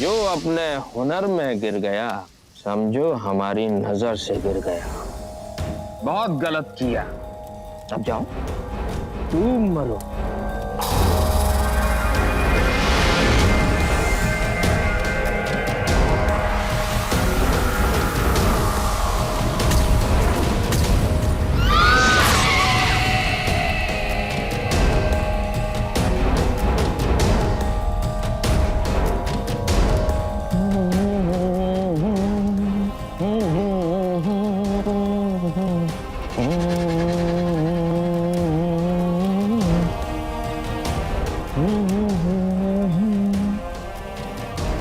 जो अपने हुनर में गिर गया समझो हमारी नजर से गिर गया। बहुत गलत किया। अब जाओ तुम मरो।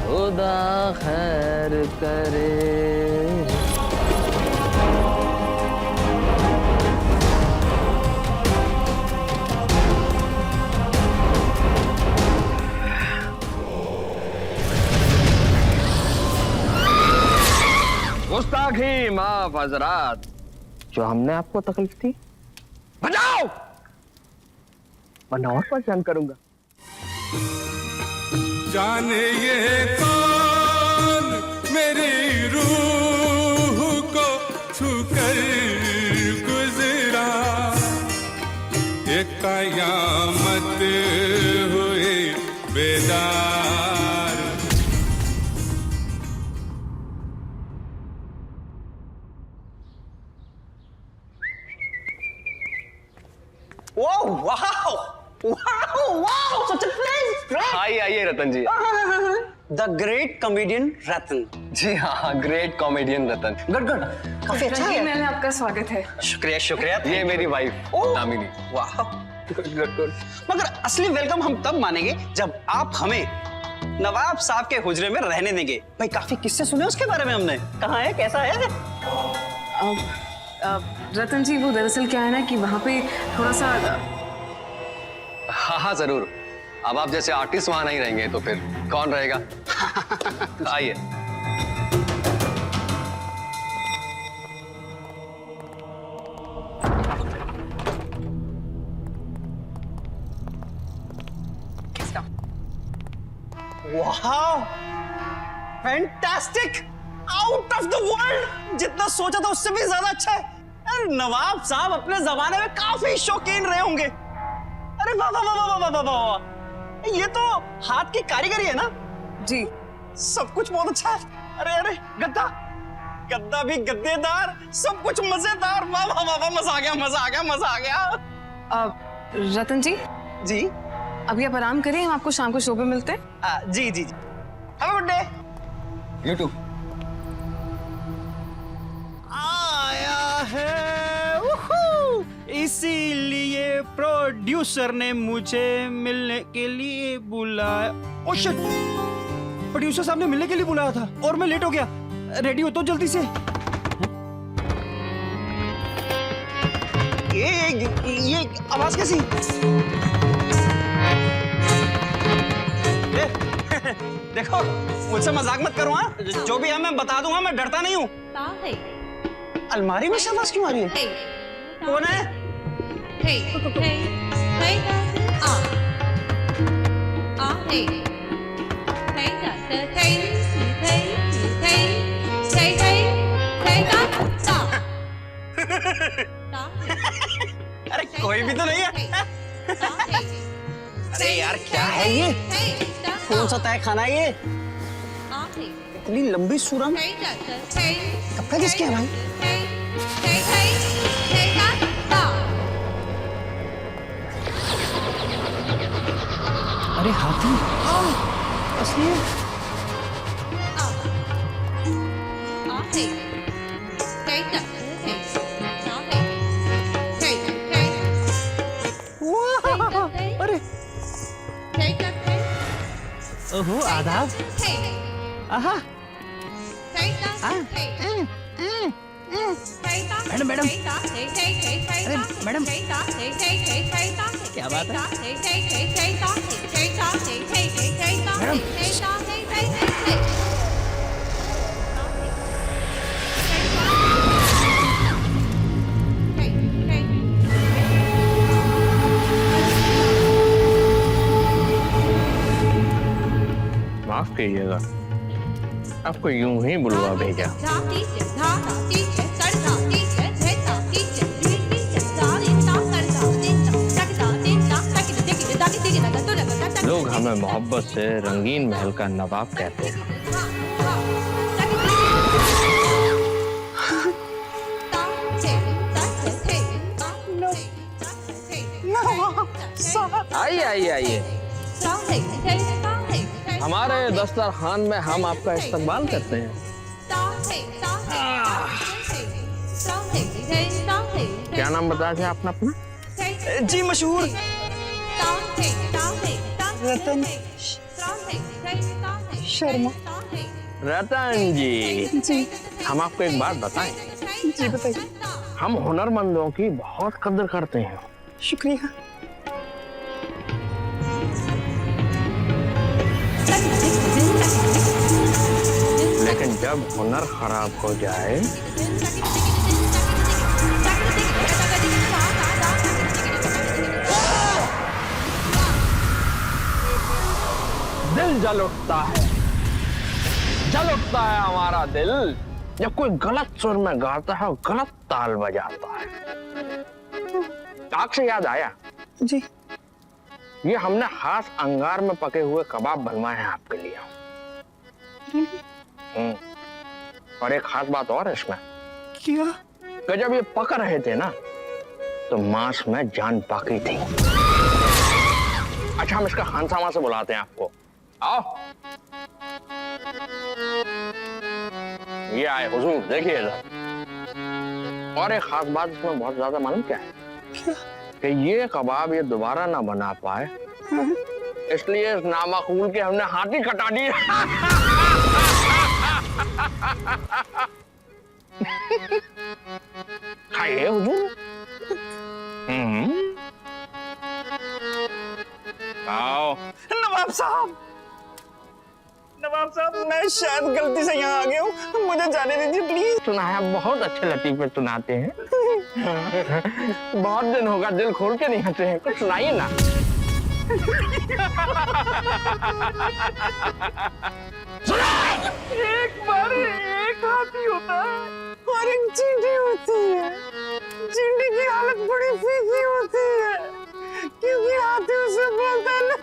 खुदा खैर करे। गुस्ताखी माफ हजरात, जो हमने आपको तकलीफ दी बजाओ वरना और परेशान करूंगा। जाने ये कौन मेरी रूह को छूकर गुजरा, ये कयामत हुई बेदार। Wow! Wow! Wow! Wow! Such a place! Great! आइए रतन जी। The great comedian Ratan. जी हाँ, ग्रेट कॉमेडियन रतन। Good, good. काफी अच्छा है। मैंने आपका स्वागत है। शुक्रिया, शुक्रिया। ये मेरी वाइफ ओह! दामिनी। वाह! Good, good, good. मगर असली वेलकम हम तब मानेंगे जब आप हमें नवाब साहब के हुजरे में रहने देंगे। भाई काफी किस्से सुने उसके बारे में हमने। कहाँ है, कैसा है? रतन जी, वो दरअसल क्या है ना कि वहाँ पे थोड़ा सा हाँ हाँ जरूर। अब आप जैसे आर्टिस्ट वहां नहीं रहेंगे तो फिर कौन रहेगा? आइए। वाह! Fantastic! Out of the world! जितना सोचा था उससे भी ज्यादा अच्छा है। अरे नवाब साहब अपने जमाने में काफी शौकीन रहे होंगे। अरे वाह वाह वाह वाह वाह वाह! ये तो हाथ की कारीगरी है ना? जी। सब कुछ बहुत अच्छा है। अरे अरे गद्दा, गद्दा भी गद्देदार, सब कुछ मजेदार। वाह वाह वाह वाह! मजा आ गया, मजा आ गया, मजा आ गया। रतन जी, जी अभी आप आराम करें, हम आपको शाम को शो पे मिलते हैं। जी जी जी। Have a good day. You too. आया है उहू, इसीलिए प्रोड्यूसर ने मुझे मिलने के लिए बुलाया। ओह शिट, प्रोड्यूसर साहब ने मिलने के लिए बुलाया था और मैं लेट हो गया। रेडी हो तो जल्दी से। ये आवाज कैसी? देखो मुझसे मजाक मत करो। हाँ, जो भी है मैं बता दूंगा, मैं डरता नहीं हूँ। अलमारी में से आवाज क्यों आ रही है? कौन है? अरे कोई भी तो नहीं है। अरे यार क्या है ये? कौन सा तय खाना है ये? इतनी लंबी सुरंग कब का किसकी है भाई? अरे हाथी असली है। अरे ओहो आदाब। आहा मैडम मैडम, अरे मैडम क्या बात है? माफ कीजिएगा, आपको यूं ही बुलवा भेजा। लोग हमें मोहब्बत से रंगीन महल का नवाब कहते हैं। आइए आइए आइए, हमारे दस्तरखान में हम आपका इस्तकबाल करते हैं। क्या नाम बताया था आपने अपना? जी मशहूर रतन शर्मा। रतन जी, हम आपको एक बात बताएं। जी बताइए। हम हुनरमंदों की बहुत कदर करते हैं। शुक्रिया। लेकिन जब हुनर खराब हो जाए दिल जल उठता है, जल उठता है हमारा दिल जब कोई गलत सुर में गाता है और गलत ताल बजाता है। आग से याद आया जी, ये हमने खास अंगार में पके हुए कबाब बनवाए हैं आपके लिए। और एक खास बात और है इसमें क्या? कि जब ये पक रहे थे ना तो मांस में जान बाकी थी। अच्छा, हम इसका खानसामा से बुलाते हैं आपको। आओ, ये आए हुजूर, देखिए इधर। और एक खास बात इसमें बहुत ज्यादा मालूम क्या है? कि ये कबाब ये दोबारा ना बना पाए, इसलिए इस नामाकूल के हमने हाथी कटा दिए। खाइए हुजूर। आओ। नवाब साहब, मैं शायद गलती से यहाँ आ गया हूँ, मुझे जाने दीजिए प्लीज। सुना है आप बहुत अच्छे लतीफे सुनाते हैं। बहुत दिन होगा दिल खोल के नहीं हंसे हैं, कुछ सुनाइए ना। एक बार एक हाथी होता है और एक चींटी होती है। चींटी की हालत बड़ी फीकी होती है क्योंकि हाथी उसे बोलता नहीं।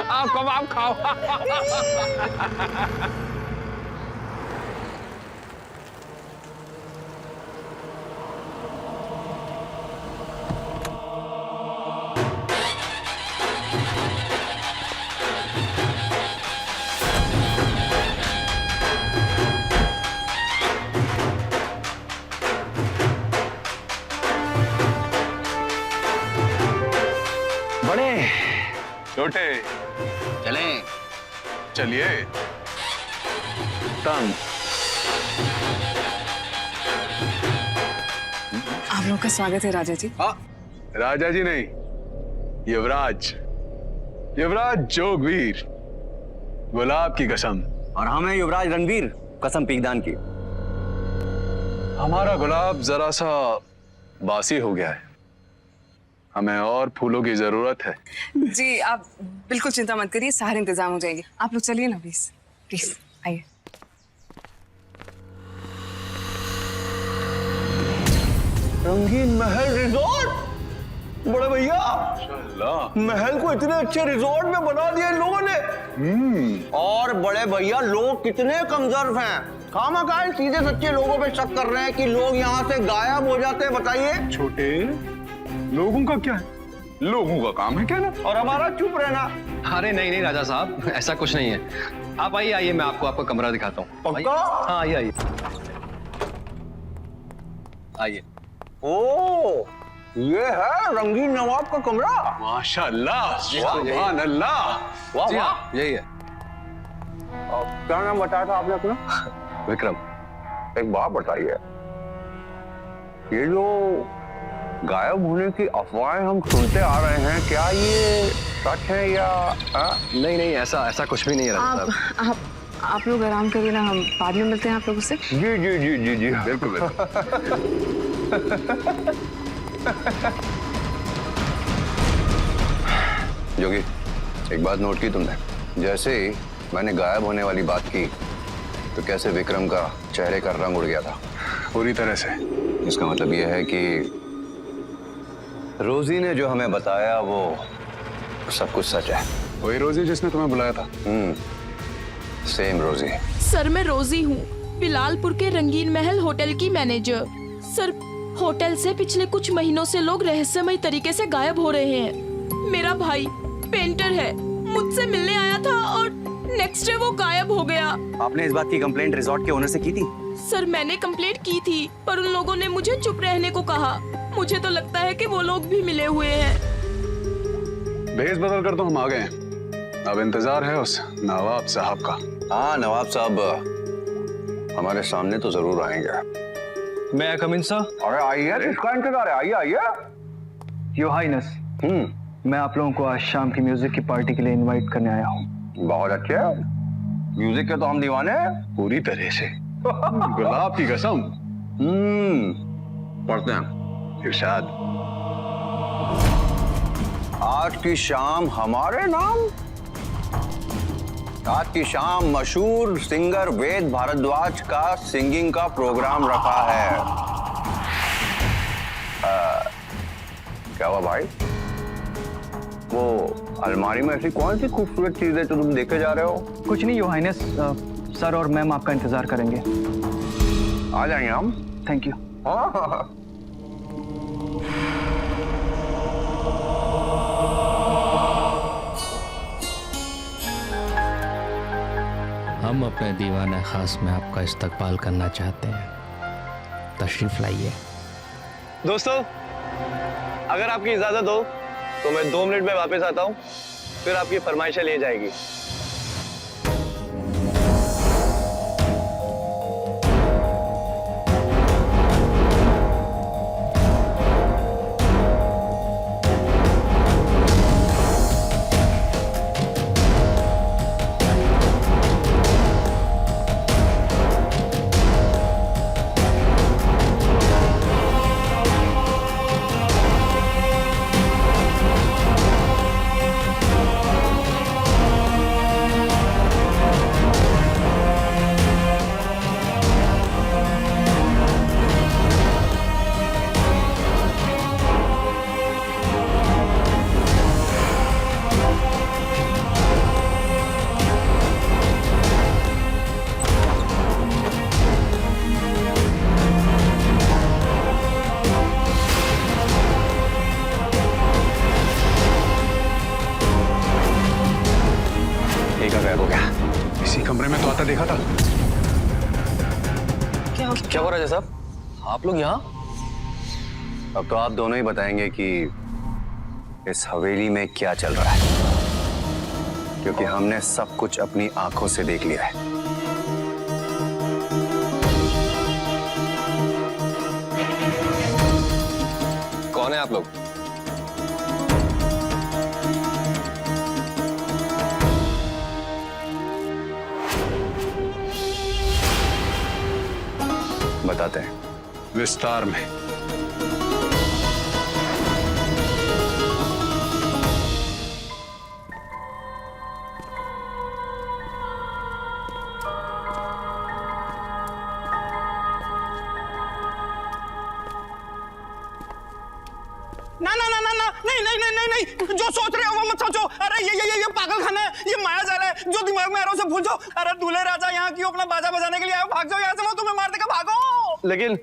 आप कबाब खाओ। बड़े छोटे चलें। चलिए। तंग आप लोग का स्वागत है राजा जी। राजा जी नहीं, युवराज, युवराज जोगवीर, गुलाब की कसम। और हम हैं युवराज रणवीर, कसम पीकदान की। हमारा गुलाब जरा सा बासी हो गया है, हमें और फूलों की जरूरत है। जी आप बिल्कुल चिंता मत करिए, सारे इंतजाम हो जाएंगे। आप लोग चलिए ना प्लीज, प्लीज आइए। रंगीन महल रिजॉर्ट, बड़े भैया महल को इतने अच्छे रिजॉर्ट में बना दिया इन लोगों ने। और बड़े भैया लोग कितने कमजोर हैं, खामखा सीधे सच्चे लोगों पे शक कर रहे हैं कि लोग यहाँ से गायब हो जाते हैं। बताइए छोटे, लोगों का क्या है? लोगों का काम है कहना और हमारा चुप रहना। अरे नहीं नहीं राजा साहब, ऐसा कुछ नहीं है। आप आइए आइए, मैं आपको आपका कमरा दिखाता हूँ। पक्का? हाँ आइए आइए आइए। ओ, ये है रंगीन नवाब का कमरा। माशाअल्लाह, जी हाँ, यही है। सुभान अल्लाह। वाह जी वाह। हाँ, यही है। क्या नाम बताया था आपने अपना? विक्रम। एक बात बताइए, ये जो गायब होने की अफवाहें हम सुनते आ रहे हैं, क्या ये सच है या? नहीं नहीं, ऐसा ऐसा कुछ भी नहीं है राजा साहब। आप लोग आराम करिए ना, हम बाद में मिलते हैं आप लोगों से। जी जी जी जी जी बिल्कुल बिल्कुल। जोगी, एक बात नोट की तुमने, जैसे ही मैंने गायब होने वाली बात की तो कैसे विक्रम का चेहरे का रंग उड़ गया था। पूरी तरह से। इसका मतलब यह है कि रोजी ने जो हमें बताया वो सब कुछ सच है। वही रोजी जिसने तुम्हें बुलाया था। सेम रोजी। सर मैं रोजी हूँ, बिलालपुर के रंगीन महल होटल की मैनेजर। सर होटल से पिछले कुछ महीनों से लोग रहस्यमय तरीके से गायब हो रहे हैं। मेरा भाई पेंटर है, मुझसे मिलने आया था और नेक्स्ट डे वो गायब हो गया। आपने इस बात की कंप्लेंट रिजॉर्ट के ओनर से की थी? सर मैंने कंप्लेंट की थी पर उन लोगों ने मुझे चुप रहने को कहा। मुझे तो लगता है कि वो लोग भी मिले हुए हैं। भेस बदल कर तो हम आ गए हैं, अब इंतजार है उस नवाब साहब का। हाँ, नवाब साहब हमारे सामने तो जरूर आएंगे। मैं कम इन सर? अरे आइए, किसका इंतजार है? आइए आइए। योर हाइनेस, मैं आप लोगों को आज शाम की म्यूजिक की पार्टी के लिए इनवाइट करने आया हूँ। बहुत अच्छे, म्यूजिक के तो हम दीवाने हैं। पूरी तरह से। गुलाब की कसम। पढ़ते हैं। इरशाद। आज की शाम हमारे नाम, आज की शाम मशहूर सिंगर वेद भारद्वाज का सिंगिंग का प्रोग्राम रखा है। क्या हुआ भाई? वो अलमारी में ऐसी कौन सी खूबसूरत चीज है जो तुम देखे जा रहे हो? कुछ नहीं योर हाइनेस, सर और मैम आपका इंतजार करेंगे। आ जाएंगे हम। Thank you. हाँ। हम अपने दीवाना खास में आपका इस्तकबाल करना चाहते हैं, तशरीफ लाइए। दोस्तों, अगर आपकी इजाजत हो तो मैं 2 मिनट में वापस आता हूँ, फिर आपकी फरमाइशें ले जाएगी। गायब हो गया। इसी कमरे में तो आता देखा था। क्या हो रहा है साहब? आप लोग यहाँ? अब तो आप दोनों ही बताएंगे कि इस हवेली में क्या चल रहा है, क्योंकि हमने सब कुछ अपनी आंखों से देख लिया है। कौन है आप लोग? बताते हैं विस्तार में। ना ना ना ना ना, नहीं नहीं नहीं नहीं नहीं, जो सोच रहे हो वो मत सोचो। अरे ये पागल खाना है, ये माया जाल है, जो दिमाग में आ रहा है उसे भूल जाओ। अरे दूल्हे राजा यहाँ क्यों अपना बाजा बजाने के लिए आए हो? भाग जाओ यहाँ से, वो तुम्हें मार देगा, भागो। लेकिन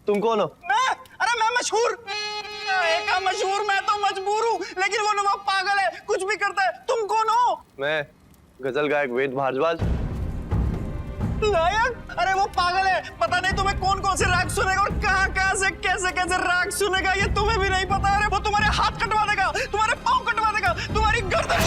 तुम कौन हो? मैं मशहूर, एक मशहूर, मैं तो मजबूर हूँ, लेकिन वो नवाब पागल है, कुछ भी करता है। तुम कौन हो? मैं गजल गायक वेद भारद्वाज। नायक? अरे वो पागल है, पता नहीं तुम्हें कौन कौन से राग सुनेगा और कहाँ कहाँ से कैसे कैसे राग सुनेगा, ये तुम्हें भी नहीं पता। अरे वो तुम्हारे हाथ कटवा देगा, तुम्हारे पाँव कटवा देगा, तुम्हारी गर्दन।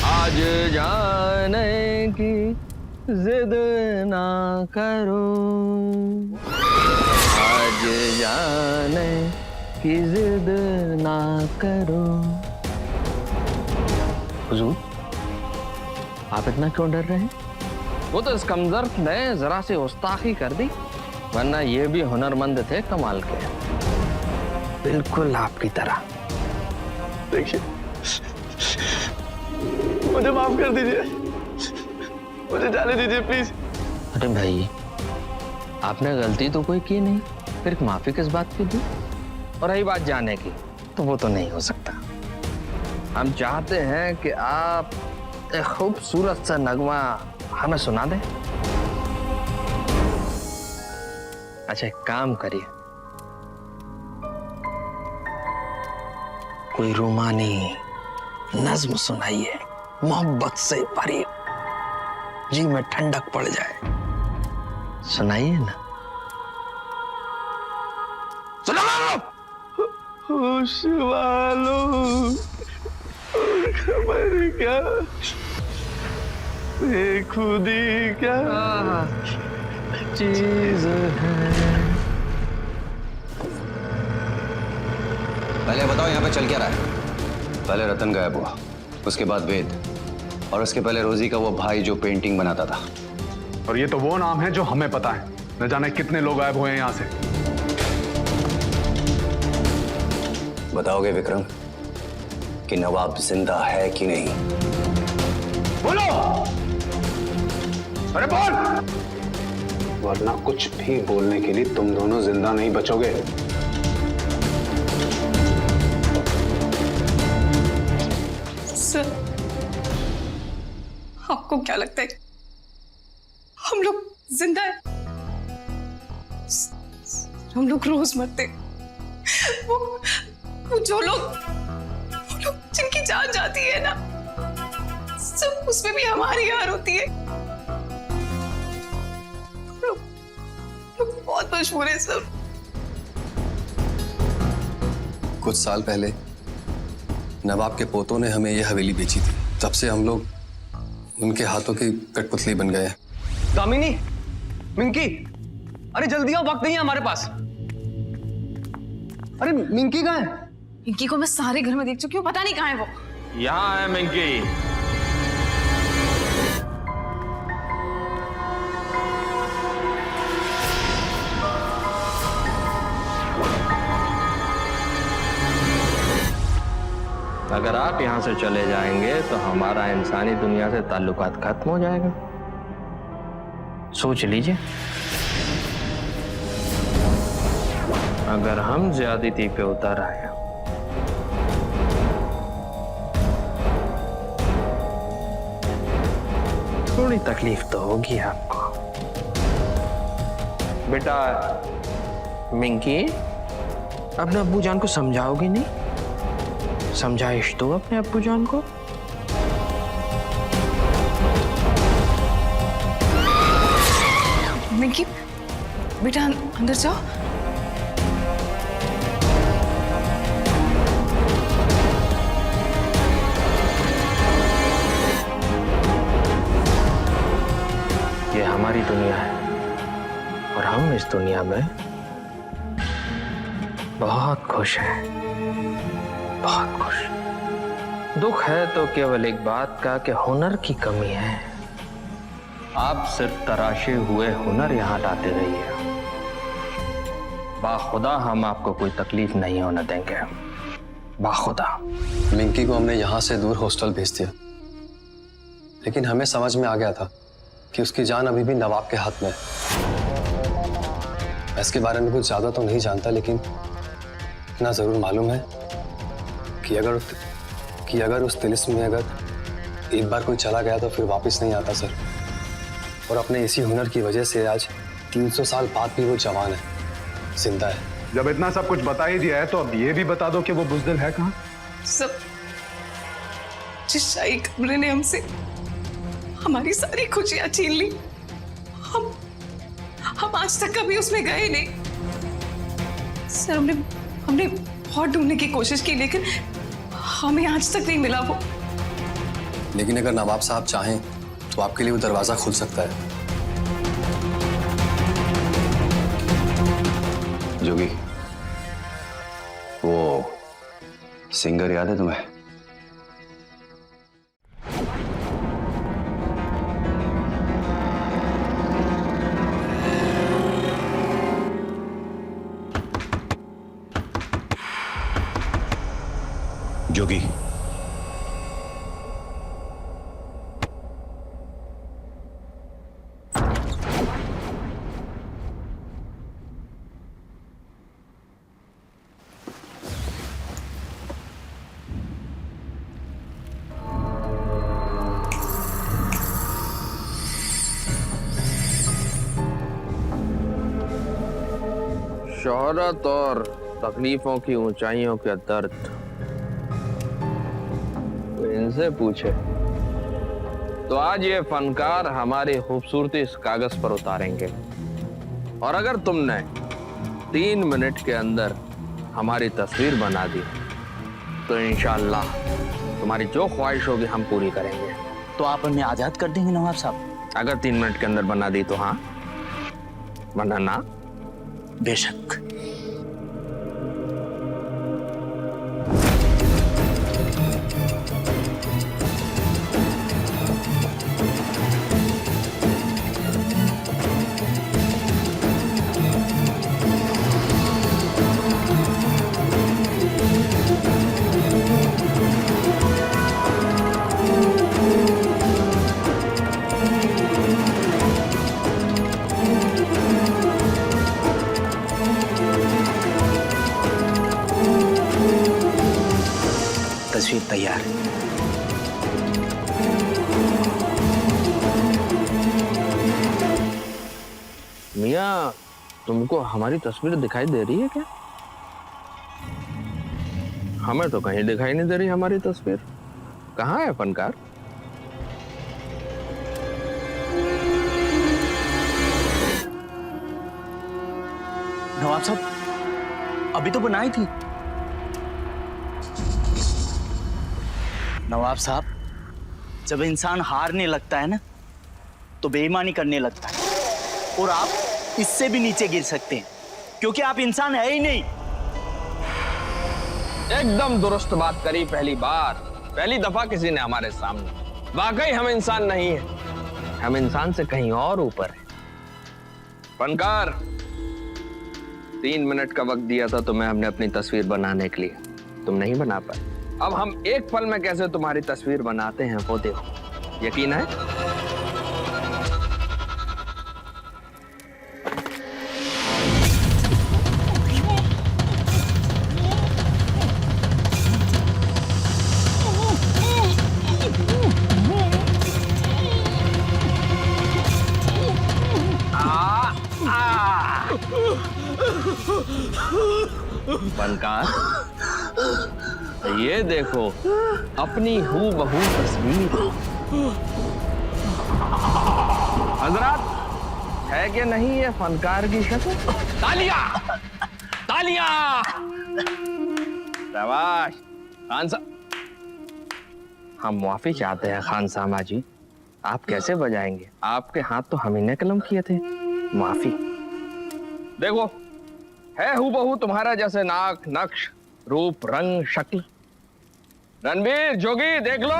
आज जाने की जिद ना करो, आज जाने की जिद ना करो। हुजूर, आप इतना क्यों डर रहे हैं? वो तो इस कमजोर ने जरा सी गुस्ताखी कर दी, वरना ये भी हुनरमंद थे कमाल के, बिल्कुल आपकी तरह। देखिए, मुझे माफ कर दीजिए, मुझे जाने दीजिए प्लीज। अरे भाई, आपने गलती तो कोई की नहीं, फिर माफी किस बात की दी? और रही बात जाने की, तो वो तो नहीं हो सकता। हम चाहते हैं कि आप एक खूबसूरत सा नगमा हमें सुना दें। अच्छा, एक काम करिए, कोई रोमानी नज्म सुनाइए, मोहब्बत से भरी, जी में ठंडक पड़ जाए। सुनाइए ना। होश वालों, खबर क्या, बेखुदी क्या चीज है। पहले बताओ यहाँ पे चल क्या रहा है? पहले रतन गायब हुआ, उसके बाद वेद, और उसके पहले रोजी का वो भाई जो पेंटिंग बनाता था। और ये तो वो नाम है जो हमें पता है, न जाने कितने लोग गायब हुए हैं यहाँ से। बताओगे विक्रम कि नवाब जिंदा है कि नहीं? बोलो, अरे बोल, वरना कुछ भी बोलने के लिए तुम दोनों जिंदा नहीं बचोगे। सर, आपको क्या लगता है हम लोग जिंदा है? हम लोग रोज मरते। वो जो लोग जिनकी जान जाती है ना, सब उसमें भी हमारी हार होती है। लोग बहुत मशहूर है सब। कुछ साल पहले नवाब के पोतों ने हमें यह हवेली बेची थी, तब से हम लोग उनके हाथों की कठपुतली बन गए हैं। दामिनी, मिंकी, अरे जल्दी आओ, वक्त नहीं है हमारे पास। अरे मिंकी कहाँ है? इनकी को मैं सारे घर में देख चुकी हूँ, पता नहीं कहाँ है वो। यहाँ है मिंकी। अगर आप यहाँ से चले जाएंगे तो हमारा इंसानी दुनिया से ताल्लुकात खत्म हो जाएगा। सोच लीजिए, अगर हम ज्यादती पे उतर आए थोड़ी तकलीफ तो होगी आपको। बेटा मिंकी, अपने अब्बू जान को समझाओगी नहीं? समझाइश दो अपने अब्बू जान को। मिंकी, बेटा अंदर जाओ। ये हमारी दुनिया है और हम इस दुनिया में बहुत खुश हैं, बहुत खुश। दुख है तो केवल एक बात का कि हुनर की कमी है। आप सिर्फ तराशे हुए हुनर यहाँ लाते रहिए। बाखुदा हम आपको कोई तकलीफ नहीं होने देंगे, बाखुदा। मिंकी को हमने यहाँ से दूर हॉस्टल भेज दिया, लेकिन हमें समझ में आ गया था कि उसकी जान अभी भी नवाब के हाथ में है। मैं इसके बारे में कुछ ज्यादा तो नहीं जानता, लेकिन इतना जरूर मालूम है कि अगर उस तिलिस्म में अगर एक बार कोई चला गया तो फिर वापस नहीं आता सर। और अपने इसी हुनर की वजह से आज 300 साल बाद भी वो जवान है, जिंदा है। जब इतना सब कुछ बता ही दिया है तो अब ये भी बता दो कि वो बुज़दिल है कहाँ? सब जिस शाही कमरे ने हमसे हमारी सारी खुशियां छीन ली, हम आज तक कभी उसमें गए नहीं सर। हमने बहुत ढूंढने की कोशिश की, लेकिन हमें आज तक नहीं मिला वो। लेकिन अगर नवाब साहब चाहें तो आपके लिए वो दरवाजा खुल सकता है। जोगी, वो सिंगर याद है तुम्हें? जोगी, शोहरत और तकलीफों की ऊंचाइयों के दर्द तो इनसे पूछे। तो आज ये फनकार हमारी खूबसूरती इस कागज पर उतारेंगे, और अगर तुमने 3 मिनट के अंदर हमारी तस्वीर बना दी तो इंशाअल्लाह तुम्हारी जो ख्वाहिश होगी हम पूरी करेंगे। तो आप हमें आजाद कर देंगे नवाब साहब? अगर 3 मिनट के अंदर बना दी तो हाँ, वरना ना। बेशक। तस्वीर तैयार है। मियाँ, तुमको हमारी तस्वीर दिखाई दे रही है क्या? हमें तो कहीं दिखाई नहीं दे रही हमारी तस्वीर। कहाँ है फनकार? नवाब साहब अभी तो बनाई थी। नवाब साहब, जब इंसान हारने लगता है ना तो बेईमानी करने लगता है, और आप इससे भी नीचे गिर सकते हैं क्योंकि आप इंसान है ही नहीं। एकदम दुरुस्त बात करी। पहली दफा किसी ने हमारे सामने। वाकई हम इंसान नहीं है, हम इंसान से कहीं और ऊपर है। फनकार, 3 मिनट का वक्त दिया था तुम्हें हमने अपनी तस्वीर बनाने के लिए, तुम नहीं बना पाए। अब हम एक पल में कैसे तुम्हारी तस्वीर बनाते हैं वो देखो। यकीन है? फनकार, ये देखो अपनी हूबहू तस्वीर। हजरत, है कि नहीं ये फनकार की शक्ल? तालियां! तालियां! शाबाश खान साहब। हम माफी चाहते हैं खान सामा जी। आप कैसे बजाएंगे? आपके हाथ तो हम ही ने कलम किए थे। माफी। देखो, है हूबहू तुम्हारा जैसे नाक, नक्श, रूप, रंग, शक्ल। रणबीर, जोगी, देख लो।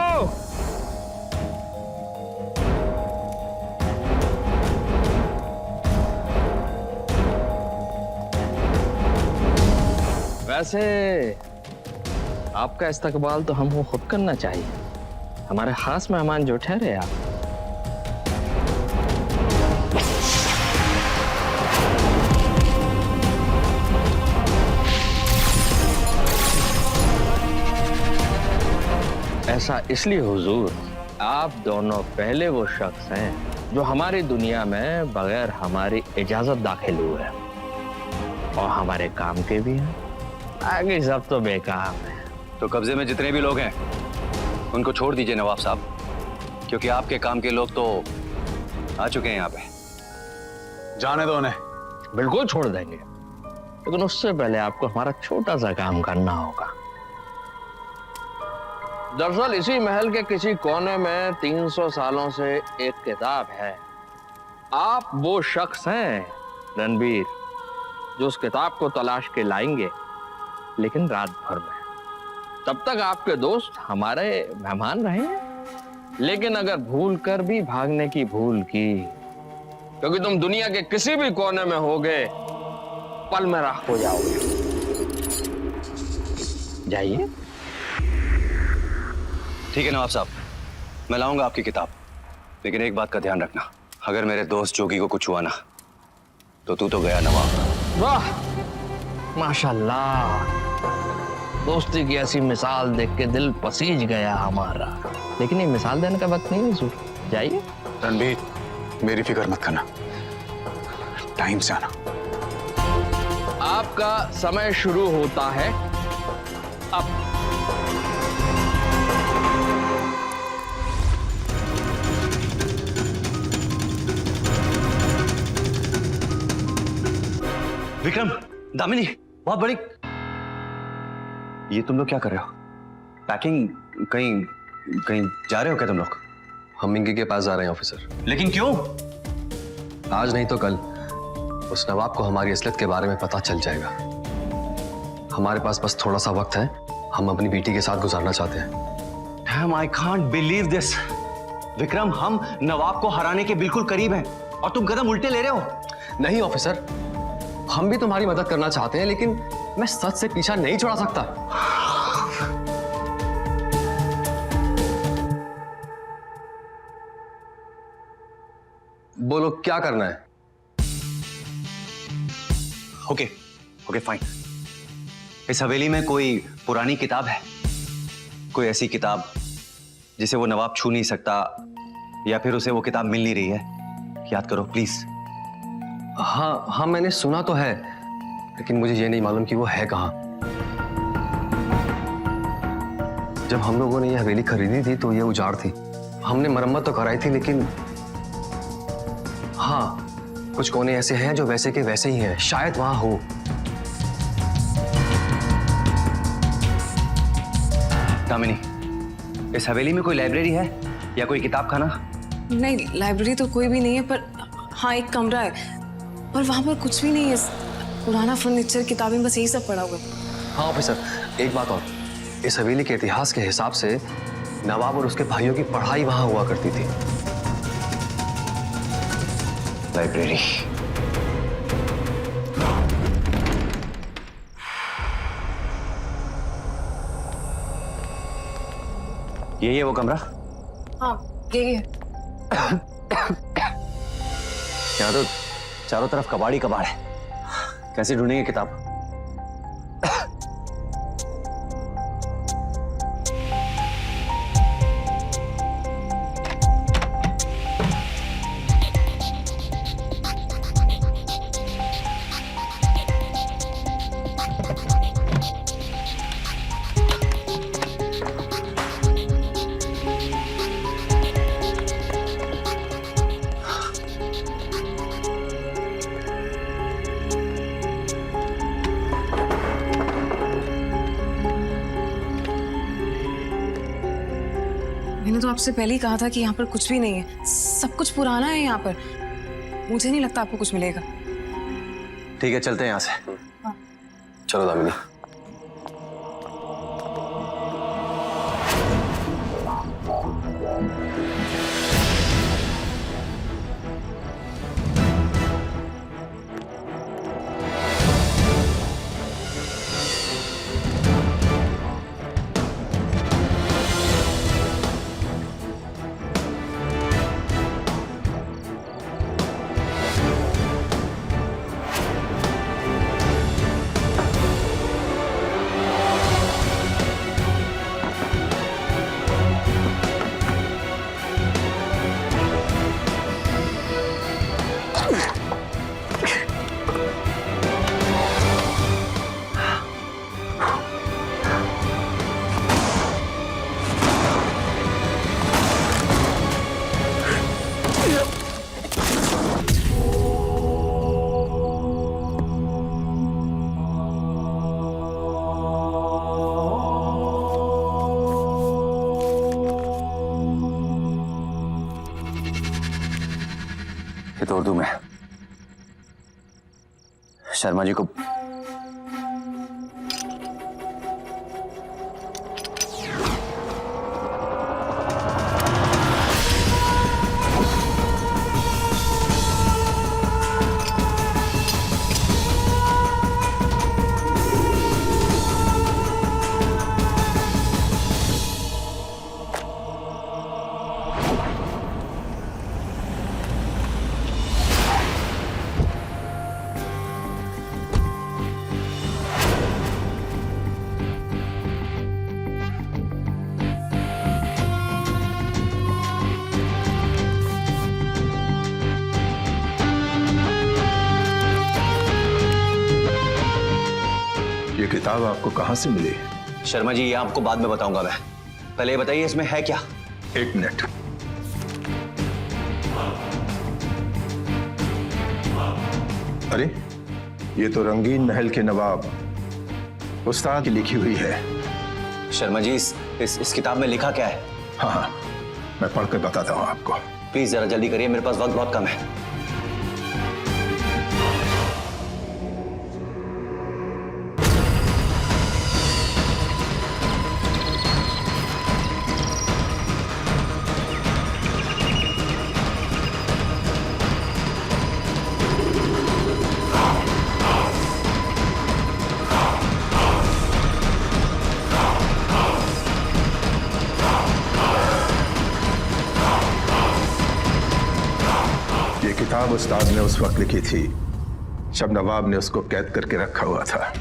वैसे आपका इस्तकबाल तो हमको खुद करना चाहिए। हमारे खास मेहमान जो ठहरे आप। ऐसा इसलिए हुजूर, आप दोनों पहले वो शख्स हैं जो हमारी दुनिया में बगैर हमारी इजाजत दाखिल हुए हैं, और हमारे काम के भी हैं। आगे सब तो बेकार है। तो कब्जे में जितने भी लोग हैं उनको छोड़ दीजिए नवाब साहब, क्योंकि आपके काम के लोग तो आ चुके हैं यहाँ पे। जाने दो उन्हें। बिल्कुल छोड़ देंगे, लेकिन उससे पहले आपको हमारा छोटा सा काम करना होगा। दरअसल इसी महल के किसी कोने में 300 सालों से एक किताब है। आप वो शख्स हैं रणबीर जो उस किताब को तलाश के लाएंगे, लेकिन रात भर में। तब तक आपके दोस्त हमारे मेहमान रहे, लेकिन अगर भूल कर भी भागने की भूल की, क्योंकि तुम दुनिया के किसी भी कोने में होगे, पल में राख हो जाओगे। जाइए। ठीक है नवाब साहब, मैं लाऊंगा आपकी किताब, लेकिन एक बात का ध्यान रखना, अगर मेरे दोस्त जोगी को कुछ हुआ ना तो तू तो गया नवाब। वाह माशाल्लाह, दोस्ती की ऐसी मिसाल देख के दिल पसीज गया हमारा। लेकिन ये मिसाल देने का वक्त नहीं है हुजूर, जाइए। रणबीर, मेरी फिक्र मत करना, टाइम से आना। आपका समय शुरू होता है अब। विक्रम, दामिनी, बहुत बड़ी। ये तुम लोग क्या कर रहे हो? पैकिंग? कहीं कहीं जा रहे हो क्या तुम लोग? हम इंगी के पास जा रहे हैं ऑफिसर। लेकिन क्यों? आज नहीं तो कल उस नवाब को हमारी असलियत के बारे में पता चल जाएगा। हमारे पास बस थोड़ा सा वक्त है, हम अपनी बेटी के साथ गुजारना चाहते हैं। Damn, I can't believe this. Vikram, हम नवाब को हराने के बिल्कुल करीब हैं और तुम कदम उल्टे ले रहे हो। नहीं ऑफिसर, हम भी तुम्हारी मदद करना चाहते हैं, लेकिन मैं सच से पीछा नहीं छुड़ा सकता। बोलो क्या करना है? Okay okay fine. इस हवेली में कोई पुरानी किताब है? कोई ऐसी किताब जिसे वो नवाब छू नहीं सकता, या फिर उसे वो किताब मिल नहीं रही है? याद करो प्लीज। हाँ हाँ, मैंने सुना तो है, लेकिन मुझे ये नहीं मालूम कि वो है कहाँ। जब हम लोगों ने ये हवेली खरीदी थी तो ये उजाड़ थी। हमने मरम्मत तो कराई थी, लेकिन हाँ, कुछ कोने ऐसे हैं जो वैसे के वैसे ही हैं, शायद वहां हो। दामिनी, इस हवेली में कोई लाइब्रेरी है या कोई किताब खाना? नहीं, लाइब्रेरी तो कोई भी नहीं है, पर हाँ एक कमरा है और वहां पर कुछ भी नहीं है। पुराना फर्नीचर, किताबें, बस यही सब पड़ा हुआ है। हाँ ऑफिसर, एक बात और, इस हवेली के इतिहास के हिसाब से नवाब और उसके भाइयों की पढ़ाई वहां हुआ करती थी। लाइब्रेरी। यही है वो कमरा? हाँ यही है। यहाँ तो चारों तरफ कबाड़ कबाड़ है, कैसे ढूंढेंगे किताब? मैंने तो आपसे पहले ही कहा था कि यहाँ पर कुछ भी नहीं है, सब कुछ पुराना है यहाँ पर। मुझे नहीं लगता आपको कुछ मिलेगा। ठीक है, चलते हैं यहाँ से। चलो दामिनी। ये तोड़ दूं मैं शर्मा जी को। किताब आपको कहां से मिली? शर्मा जी, ये आपको बाद में बताऊंगा मैं। पहले ये बताइए इसमें है क्या? एक मिनट। अरे, ये तो रंगीन महल के नवाब उस्ताद की लिखी हुई है। शर्मा जी, इस किताब में लिखा क्या है? हाँ हाँ, मैं पढ़कर बताता हूँ आपको। प्लीज जरा जल्दी करिए, मेरे पास वक्त बहुत कम है। ये किताब उस्ताद ने उस वक्त लिखी थी जब नवाब ने उसको कैद करके रखा हुआ था।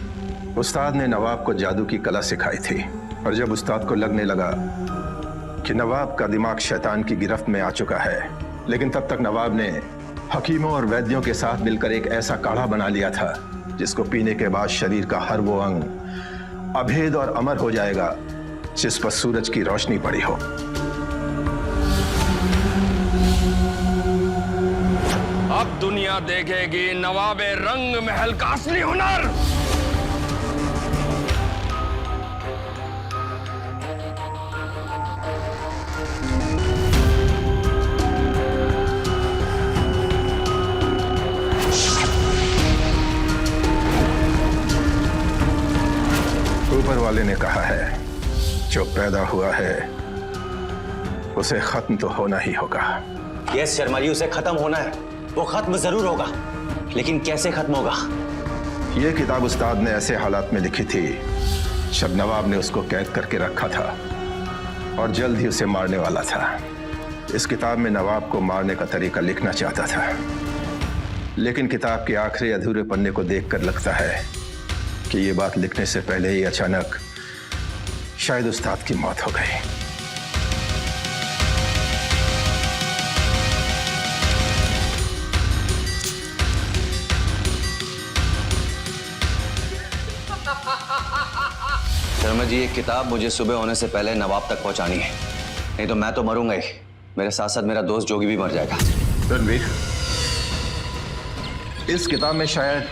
उस्ताद ने नवाब को जादू की कला सिखाई थी, और जब उस्ताद को लगने लगा कि नवाब का दिमाग शैतान की गिरफ्त में आ चुका है, लेकिन तब तक नवाब ने हकीमों और वैद्यों के साथ मिलकर एक ऐसा काढ़ा बना लिया था जिसको पीने के बाद शरीर का हर वो अंग अभेद और अमर हो जाएगा जिस पर सूरज की रोशनी पड़ी हो। अब दुनिया देखेगी नवाबे रंग महल का असली हुनर। ऊपर वाले ने कहा है, जो पैदा हुआ है उसे खत्म तो होना ही होगा। यस शर्मा जी, उसे खत्म होना है, वो खत्म जरूर होगा, लेकिन कैसे खत्म होगा? यह किताब उस्ताद ने ऐसे हालात में लिखी थी जब नवाब ने उसको कैद करके रखा था और जल्द ही उसे मारने वाला था। इस किताब में नवाब को मारने का तरीका लिखना चाहता था, लेकिन किताब के आखिरी अधूरे पन्ने को देखकर लगता है कि यह बात लिखने से पहले ही अचानक शायद उस्ताद की मौत हो गई। शर्मा जी, ये किताब मुझे सुबह होने से पहले नवाब तक पहुंचानी है, नहीं तो मैं तो मरूंगा ही, मेरे साथ साथ मेरा दोस्त जोगी भी मर जाएगा। रणवीर, इस किताब में शायद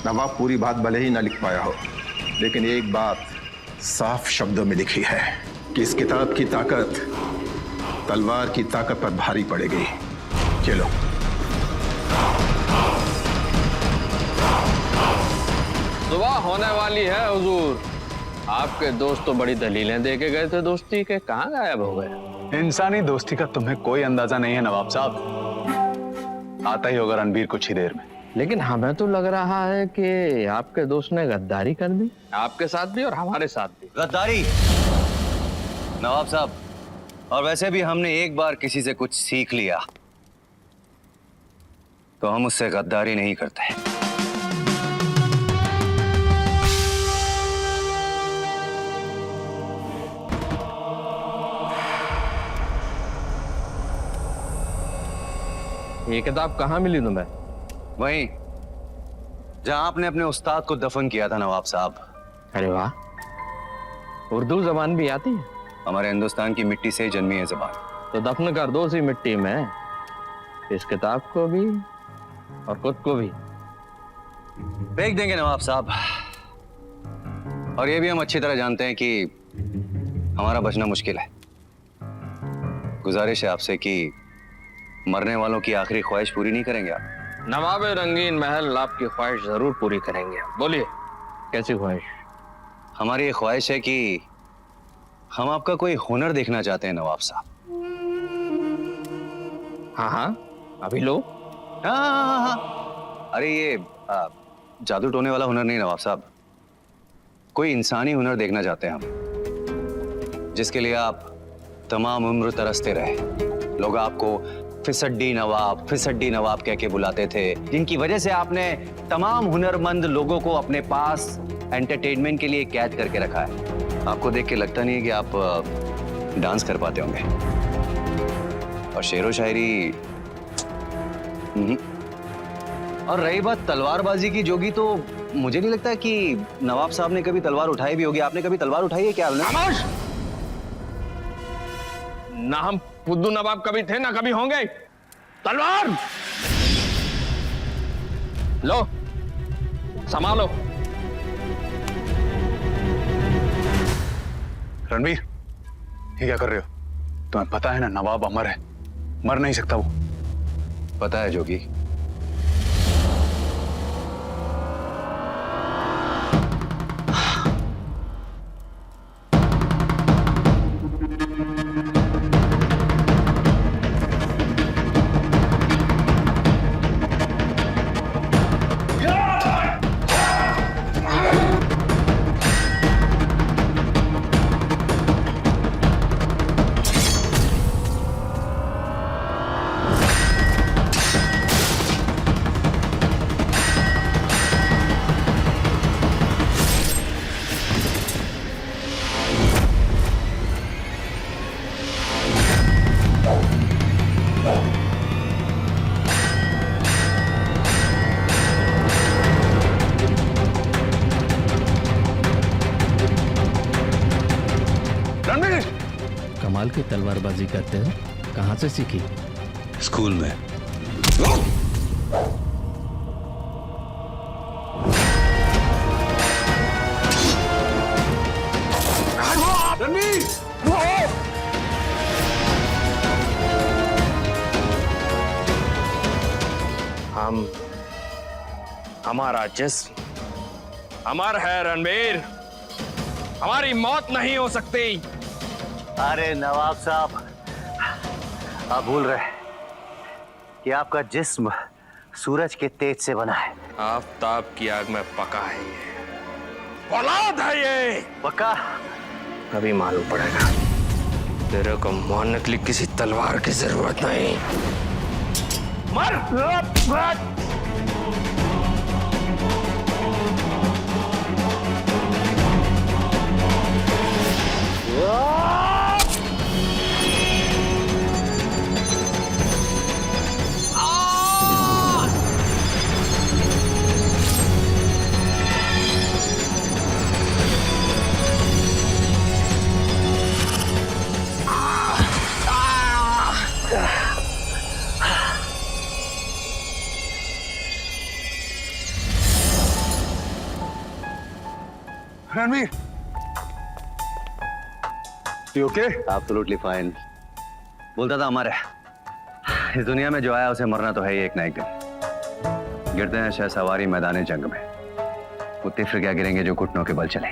नवाब पूरी बात भले ही ना लिख पाया हो, लेकिन एक बात साफ शब्दों में लिखी है कि इस किताब की ताकत तलवार की ताकत पर भारी पड़ेगी। चलो। सुबह होने वाली है हुजूर। आपके दोस्त तो बड़ी दलीलें दे के गए थे दोस्ती के, कहाँ गायब हो गए? इंसानी दोस्ती का तुम्हें कोई अंदाजा नहीं है नवाब साहब, आता ही होगा रणबीर कुछ ही देर में। लेकिन हमें तो लग रहा है कि आपके दोस्त ने गद्दारी कर दी, आपके साथ भी और हमारे साथ भी। गद्दारी? नवाब साहब, और वैसे भी हमने एक बार किसी से कुछ सीख लिया तो हम उससे गद्दारी नहीं करते। ये किताब कहाँ मिली तुम्हें? वहीं जहां आपने अपने उस्ताद को दफन किया था नवाब साहब। अरे वाह, उर्दू जबान भी आती है? हमारे हिंदुस्तान की मिट्टी से ही जन्मी है जबान। तो दफन कर दो उसी मिट्टी में इस किताब को भी और खुद को भी। फेंक देंगे नवाब साहब, और ये भी हम अच्छी तरह जानते हैं कि हमारा बचना मुश्किल है। गुजारिश है आपसे कि मरने वालों की आखिरी ख्वाहिश पूरी नहीं करेंगे आप? नवाबे रंगीन महल आपकी ख्वाहिश जरूर पूरी करेंगे। बोलिए, कैसी ख्वाहिश? हमारी ये ख्वाहिश है कि हम आपका कोई हुनर देखना चाहते हैं नवाब साहब। हाँ हाँ, अभी लो। हाँ। अरे ये जादू टोने वाला हुनर नहीं नवाब साहब, कोई इंसानी हुनर देखना चाहते हैं हम, जिसके लिए आप तमाम उम्र तरसते रहे। लोग आपको फिसड्डी नवाब कह के बुलाते थे, जिनकी वजह से आपने तमाम हुनरमंद लोगों को अपने पास एंटरटेनमेंट के लिए कैद करके रखा है। आपको देख के लगता नहीं है कि आप डांस कर पाते होंगे, और शेरो शायरी। और रही बात तलवारबाजी की जोगी, तो मुझे नहीं लगता कि नवाब साहब ने कभी तलवार उठाई भी होगी। आपने कभी तलवार उठाई है क्या? खामोश! ना हम फुद्दू नवाब कभी थे ना कभी होंगे। तलवार लो, संभालो। रणवीर, ये क्या कर रहे हो? तुम्हें पता है ना नवाब अमर है, मर नहीं सकता वो। पता है जोगी। कमाल की तलवारबाजी करते हो, कहाँ से सीखी? स्कूल में। हम हमारा जिस्म अमर है रणवीर, हमारी मौत नहीं हो सकती। अरे नवाब साहब, आप भूल रहे कि आपका जिस्म सूरज के तेज से बना है। आफताब की आग में पका है ये, औलाद है ये। पक्का? अभी मालूम पड़ेगा। तेरे को मारने के लिए किसी तलवार की जरूरत नहीं। मर! Ranveer, you okay? Absolutely fine. बोलता था अमर है, इस दुनिया में जो आया उसे मरना तो है ही एक ना एक दिन। गिरते हैं शहसवारी मैदान जंग में, वो तिफ्र क्या गिरेंगे जो घुटनों के बल चले।